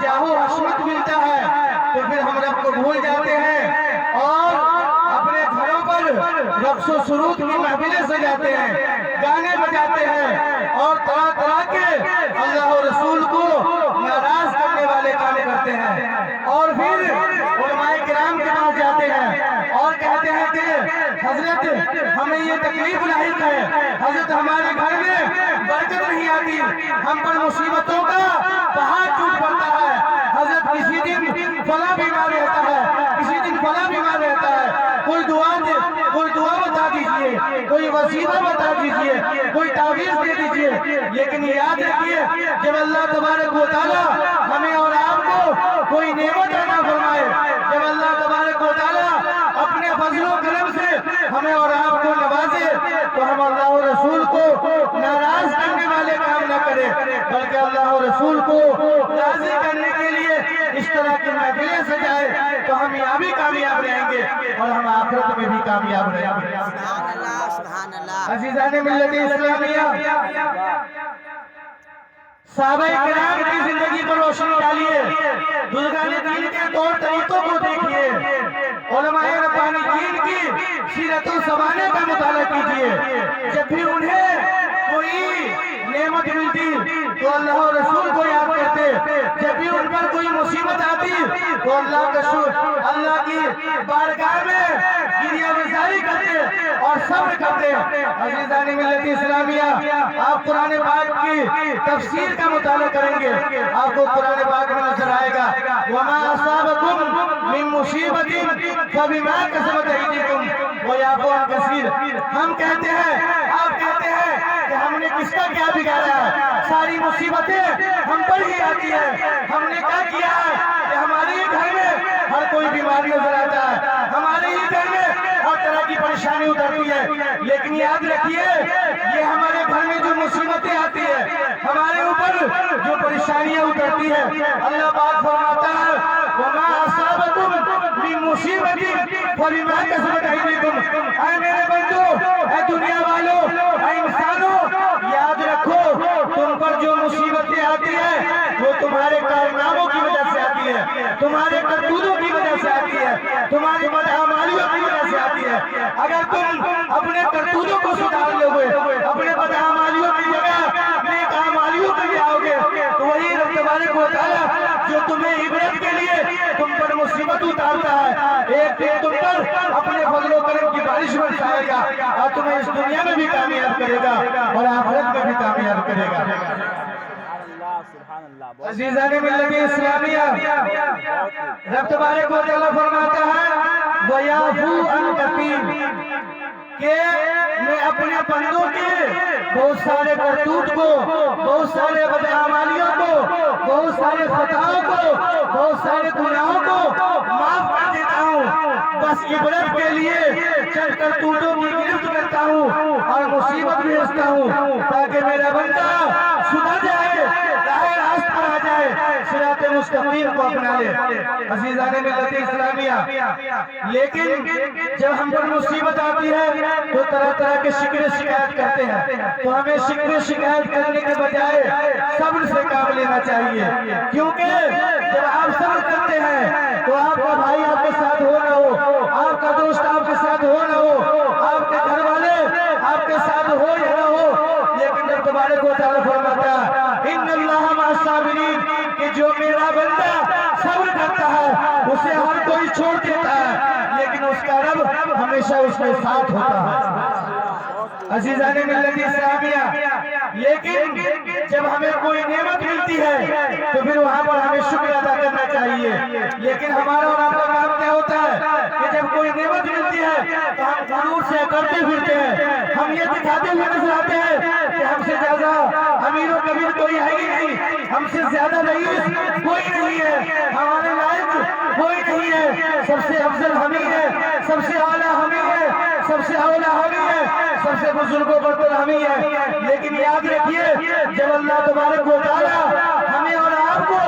जाहू हशमत मिलता है तो फिर हम रब को भूल जाते हैं और अपने घरों पर रक्सो सुरूद की महफिलें सजाते हैं, गाने बजाते हैं और तरह तरह के अल्लाह और रसूल को नाराज करने वाले काम करते हैं। और फिर उलमाए किराम के पास जाते हैं और कहते हैं कि हजरत हमें ये तकलीफ लाहिक है, हजरत हमारे घर में बरकत नहीं आती, हम पर मुसीबतों का पहाड़ टूट पड़ता है, हजरत किसी दिन फला बीमार रहता है, किसी दिन फला बीमार रहता है, कोई दुआ बता दीजिए, कोई वसीला बता दीजिए, कोई तावीज़ दे दीजिए। लेकिन याद रखिए जब अल्लाह तबारक व तआला हमें और आपको कोई नेमत अता फरमाए, जब अल्लाह तबारक व तआला अपने फजल व करम से हमें और आपको नवाजे तो हम अल्लाह और रसूल को नाराज करने वाले काम न करें, बल्कि अल्लाह और रसूल को राजी करने के लिए इस तरह की महफिलें सजाए तो हम यहाँ भी कामयाब रहेंगे और हम आखिरत में भी कामयाब रहेंगे। अज़ीज़ाने मिल्लत इस्लामिया, सहाबाए किराम की जिंदगी पर रोशनी डालिए, बुज़ुर्गाने दीन के तौर तरीकों को देखिए, उलमाए रब्बानीयीन की सीरतों ज़माने का मुताला कीजिए। जब भी उन्हें कोई नेमत मिलती तो अल्लाह और रसूल को याद करते, जब भी उन पर कोई मुसीबत आती तो अल्लाह का शुक्र, अल्लाह की बारगाह में गिरिया गुजारी करते और सब्र करते। अज़ीज़ाने मिल्लत इस्लामिया, आप कुरान पाक की तफसीर का मुताला करेंगे, आपको कुरान पाक में नजर आएगा वमा असाबकुम मिन मुसीबतिन फबिमा कसबत अयदीकुम व याफू अन कसीर। हम कहते हैं, आप कहते हैं कि हमने किसका क्या बिगाड़ा है, सारी मुसीबतें हम पर ही आती है, हमने क्या किया है कि हमारे ही घर में हर कोई बीमारी नजर आता है, हमारे ही घर में हर तरह की परेशानी उतरती है। लेकिन याद रखिए ये हमारे घर में जो मुसीबतें आती है, हमारे ऊपर जो परेशानियां उतरती है, अल्लाह पाक फरमाता है वमा असाबकुम मिन मुसीबतिन फबिमा कसबत अयदीकुम। ऐ मेरे बंदो, ऐ दुनिया वालों, ऐ इंसानों, याद रखो तुम पर जो मुसीबतें आती है वो तुम्हारे कारनामों की वजह से आती है, तुम्हारे करतूतों की वजह से आती है, तुम्हारी बदअमालियों की वजह से आती है। अगर तुम अपने करतूतों को सुधार लोगे, अपने बदअमालियों की जगह नेक अमालियों के लिए आओगे तो वही रब तबारक व तआला जो तुम्हें इबरत के लिए तुम पर मुसीबत उतारता है, एक दिन तुम पर अपने फजल व करम की बारिश बरसाएगा और तुम्हें इस दुनिया में भी कामयाब करेगा और आखिरत में भी कामयाब करेगा। अज़ीज़ाने मिल्लत इस्लामिया, रब तबारक व तआला फरमाता है वयाफू अन कसीर के मैं अपने बंदों के बहुत सारे करतूत को, बहुत सारे बदअमालियों को, बहुत सारे खताओं को, बहुत सारे गुनाहों को माफ कर देता हूँ, बस इबरत के लिए चंद करतूतों की गिरफ्त करता हूँ और मुसीबत भेजता हूँ ताकि मेरा बंदा सुधर जाए, राहे रास्त पर आ जाए, सिराते मुस्तकीम को अपना ले। अज़ीज़ाने मिल्लत इस्लामिया, लेकिन जब हम पर मुसीबत आती है तो तरह तरह के शिकवे शिकायत करते हैं, तो हमें शिकवे शिकायत करने के बजाय सब्र से काम लेना चाहिए, क्योंकि जब आप सब्र करते हैं तो आपका भाई आपके साथ हो ना हो, आपका दोस्त आपके साथ हो ना हो, आपके घर वाले आपके साथ हो या ना हो, लेकिन जब तबारक व तआला फरमाता है इन्नल्लाह मअस-साबिरीन कि जो मेरा बंदा सब्र करता है उसे हर कोई छोड़ देता है, लेकिन उसका रब हमेशा उसके साथ होता है। अज़ीज़ाने मिल्लत इस्लामिया, लेकिन जब हमें कोई नेमत मिलती है तो फिर वहाँ पर हमें शुक्र अदा करना चाहिए। लेकिन हमारा और आपका काम क्या होता है कि जब कोई नेमत मिलती है तो हम गुरूर से करते फिरते हैं, हम ये दिखाते हुए नजर आते हैं कि हमसे ज्यादा अमीर व कबीर कोई है ही नहीं, हमसे ज्यादा रईस कोई नहीं है, हमारे लायक कोई नहीं है, सबसे अफजल हम ही है, सबसे आला हम ही है, सबसे औला हम ही है, सबसे बुजुर्गों पर तो हम ही है। लेकिन याद रखिए जब अल्लाह तबारक व तआला हमें और आपको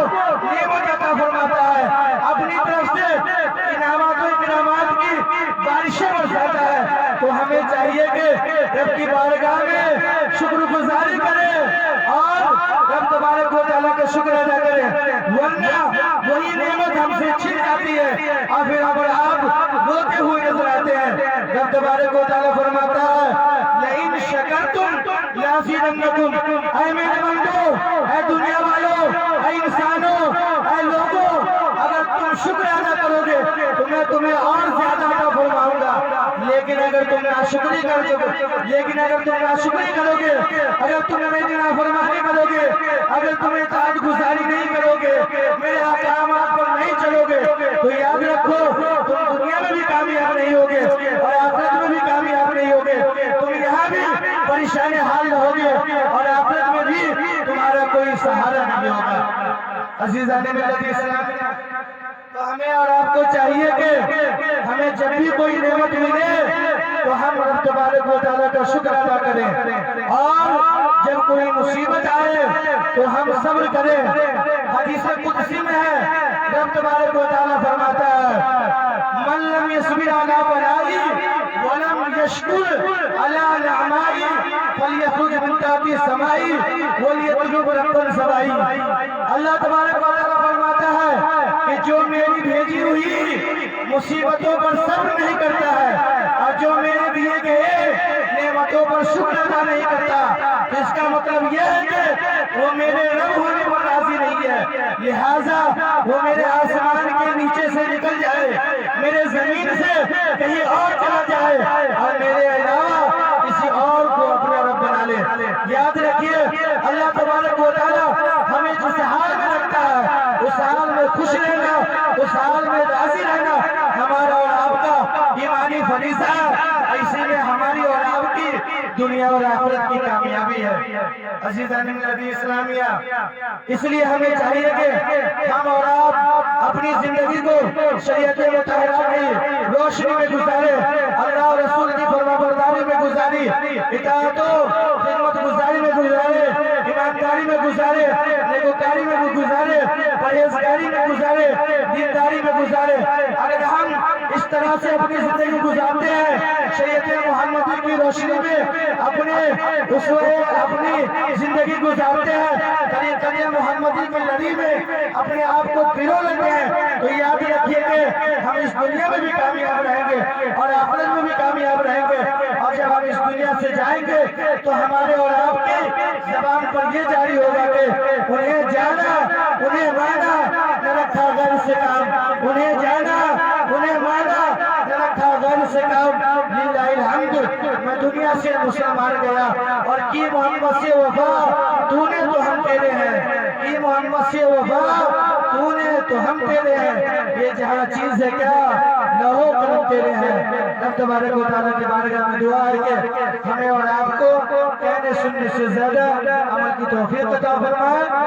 नेमत अता फरमाता है, अपनी तरफ से इनामात व इकरामात की बारिशें बरसाता है, तो हमें चाहिए कि रब की बारगाह में शुक्रगुजारी करें और रब तबारक व तआला का शुक्र अदा करें, वरना تبارک و تعالیٰ فرماتا ہے لئن شکرتم لازیدنکم، اے میرے بندو، اے دنیا والوں، اے انسانوں، اے لوگوں، اگر تم شکر ادا کرو گے تو میں تمہیں اور زیادہ عطا فرماؤں گا، لیکن اگر تم ناشکری کرو گے، اگر تم میری نافرمانی کرو گے، اگر تم اطاعت گزاری نہیں کرو گے، میرے احکامات پر نہیں چلو گے، تو یاد رکھو تم دنیا میں بھی کامیاب نہیں ہوگے اور آخرت میں بھی کامیاب نہیں ہوگے، تم یہاں بھی پریشان حال رہو گے اور آخرت میں بھی تمہارا کوئی سہارا نہیں ہوگا۔ عزیزان ملت اسلام، تو ہمیں اور آپ کو چاہیے کہ ہمیں جب بھی کوئی نعمت ملے تو ہم رب تبارک و تعالیٰ کا شکر ادا کریں، اور جب کوئی مصیبت آئے تو ہم صبر کریں۔ حدیث قدسی میں ہے رب تبارک و تعالیٰ فرماتا ہے من لم يصبر على بلائی ولم يشکر على نعمائی فلیخرج من تحت السمائی ولیطلب رب السمائی۔ اللہ تبارک و تعالیٰ فرماتا ہے کہ جو میری بھیجی ہوئی مصیبتوں پر صبر نہیں کرتا ہے اور جو میرے دیے گئے نعمتوں پر شکر ادا نہیں کرتا، اس کا مطلب یہ ہے کہ وہ میرے رب ہونے پر راضی نہیں ہے، لہٰذا وہ میرے آسمان کے نیچے سے نکل جائے، میرے زمین سے کہیں اور چلا جائے اور میرے علاوہ کسی اور کو اپنا رب بنا لے۔ یاد رکھیے اللہ تبارک و تعالیٰ ہمیں جس حال میں رکھتا ہے اس حال میں خوش رہنا، اس حال میں راضی رہنا ہمارا اور آپ کا ایمانی فریضہ ہے، اسی میں ہماری اور آپ کی دنیا اور آخرت کی کامیابی ہے۔ عزیزان ملت اسلامیہ، اس لیے ہمیں چاہیے کہ ہم اور آپ اپنی زندگی کو شریعت مطہرہ کی روشنی میں گزارے، اللہ اور رسول کی فرمانبرداری میں گزاری، اطاعت و خدمت گزاری میں گزارے، ایمانداری میں گزارے، نیکوکاری میں گزارے، پرہیزگاری میں گزارے، دینداری میں گزارے۔ اگر ہم اس طرح سے اپنی زندگی گزارتے ہیں، شریعت محمدی کی روشنی میں اپنی زندگی گزارتے ہیں، طریقہ محمدی کی لڑی میں اپنے آپ کو پیرو لگے ہیں، تو یاد رکھیے کہ ہم اس دنیا میں بھی کامیاب رہیں گے اور آخرت میں بھی کامیاب رہیں گے، اور جب ہم اس دنیا سے جائیں گے تو ہمارے اور آپ کی زبان پر یہ جاری ہوگا کہ انہیں جانا، انہیں مانا، نہ رکھا غیر سے کام، انہیں جانا، انہیں مانا، نہ رکھا غیر سے کام، للہ الحمد، میں دنیا سے مسلمان گیا اور کی محمد سے وفا تو نے تو ہم تیرے ہیں، کی محمد سے وفا تو نے تو ہم تیرے ہیں، یہ جہاں چیز ہے کیا نہ ہو کرم تیرے ہیں۔ رب تبارک و تعالیٰ کی بارگاہ میں دعا ہے کہ ہمیں اور آپ کو کہنے سننے سے زیادہ عمل کی توفیق عطا فرمائے۔